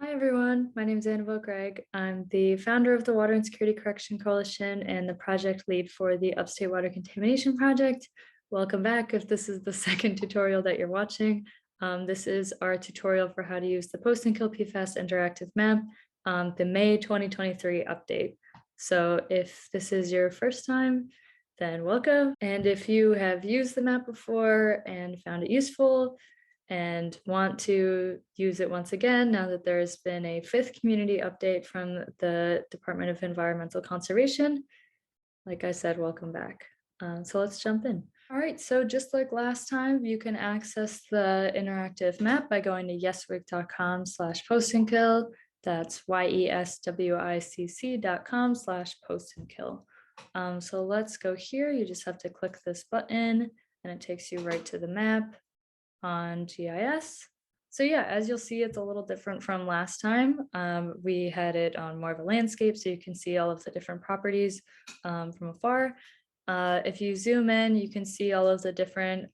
Hi everyone, my name is Annabelle Gregg. I'm the founder of the Water and Security Correction Coalition and the project lead for the Upstate Water Contamination Project. Welcome back if this is the second tutorial that you're watching. This is our tutorial for how to use the Poestenkill PFAS interactive map, the May 2023 update. So if this is your first time, then welcome. And if you have used the map before and found it useful, and want to use it once again now that there's been a 5th community update from the Department of Environmental Conservation. Like I said, welcome back. So let's jump in. All right, so just like last time, you can access the interactive map by going to yeswicc.com/poestenkill. That's YESWICC.com/poestenkill. So let's go here. You just have to click this button and it takes you right to the map on GIS. So yeah, as you'll see, it's a little different from last time. We had it on more of a landscape, so you can see all of the different properties from afar. If you zoom in, you can see all of the different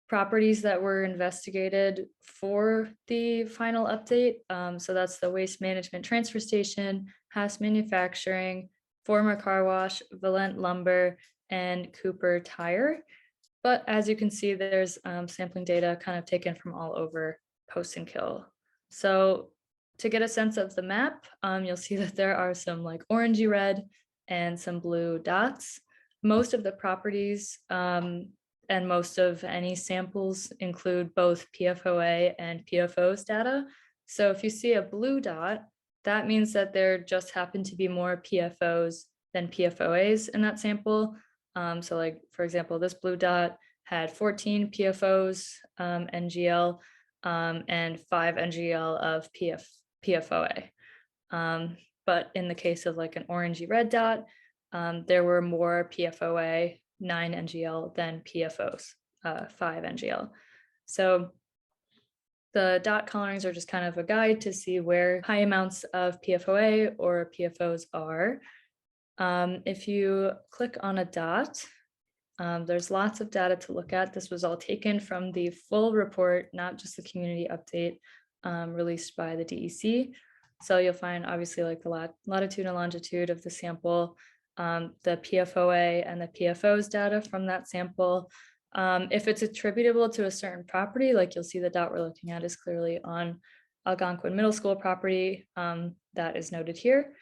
properties that were investigated for the final update. So that's the Waste Management Transfer Station, Haas Manufacturing, Former Car Wash, Valent Lumber, and Cooper Tire. But as you can see, there's sampling data kind of taken from all over Poestenkill. So to get a sense of the map, you'll see that there are some like orangey red and some blue dots. Most of the properties and most of any samples include both PFOA and PFOS data. So if you see a blue dot, that means that there just happen to be more PFOs than PFOAs in that sample. So like, for example, this blue dot had 14 PFOs NGL and 5 NGL of PFOA. But in the case of like an orangey red dot, there were more PFOA 9 NGL than PFOs 5 NGL. So the dot colorings are just kind of a guide to see where high amounts of PFOA or PFOs are. If you click on a dot, there's lots of data to look at. This was all taken from the full report, not just the community update released by the DEC. So you'll find obviously like the latitude and longitude of the sample, the PFOA and the PFOs data from that sample. If it's attributable to a certain property, like you'll see the dot we're looking at is clearly on Algonquin Middle School property, that is noted here.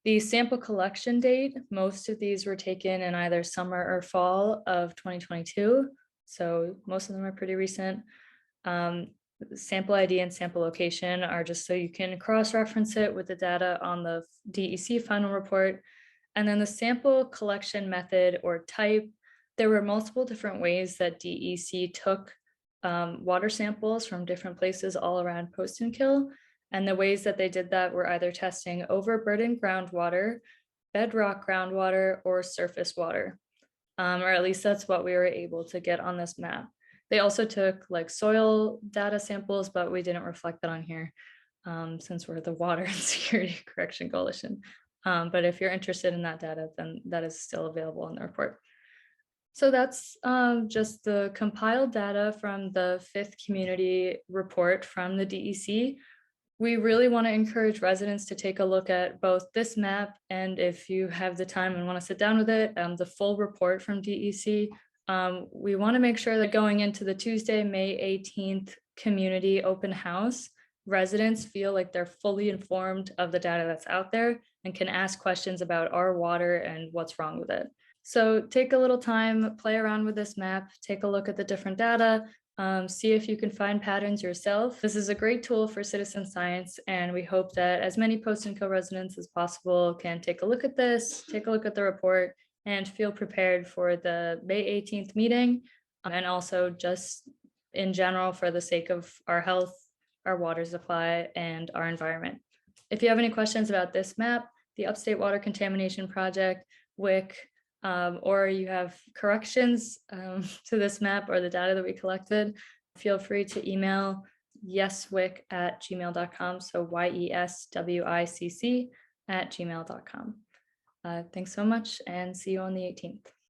The sample collection date, most of these were taken in either summer or fall of 2022. So most of them are pretty recent. Sample ID and sample location are just so you can cross-reference it with the data on the DEC final report. And then the sample collection method or type, there were multiple different ways that DEC took water samples from different places all around Poestenkill. And the ways that they did that were either testing overburdened groundwater, bedrock groundwater, or surface water. Or at least that's what we were able to get on this map. They also took like soil data samples, but we didn't reflect that on here since we're the Water and Security Correction Coalition. But if you're interested in that data, then that is still available in the report. So that's just the compiled data from the 5th community report from the DEC. We really want to encourage residents to take a look at both this map and if you have the time and want to sit down with it, the full report from DEC. We want to make sure that going into the Tuesday, May 18th community open house, residents feel like they're fully informed of the data that's out there and can ask questions about our water and what's wrong with it. So take a little time, play around with this map, take a look at the different data, see if you can find patterns yourself. This is a great tool for citizen science, and we hope that as many Poestenkill residents as possible can take a look at this, take a look at the report, and feel prepared for the May 18th meeting, and also just in general for the sake of our health, our water supply, and our environment. If you have any questions about this map, the Upstate Water Contamination Project, WIC, or you have corrections to this map or the data that we collected, feel free to email yeswicc@gmail.com. So YESWICC@gmail.com. Thanks so much and see you on the 18th.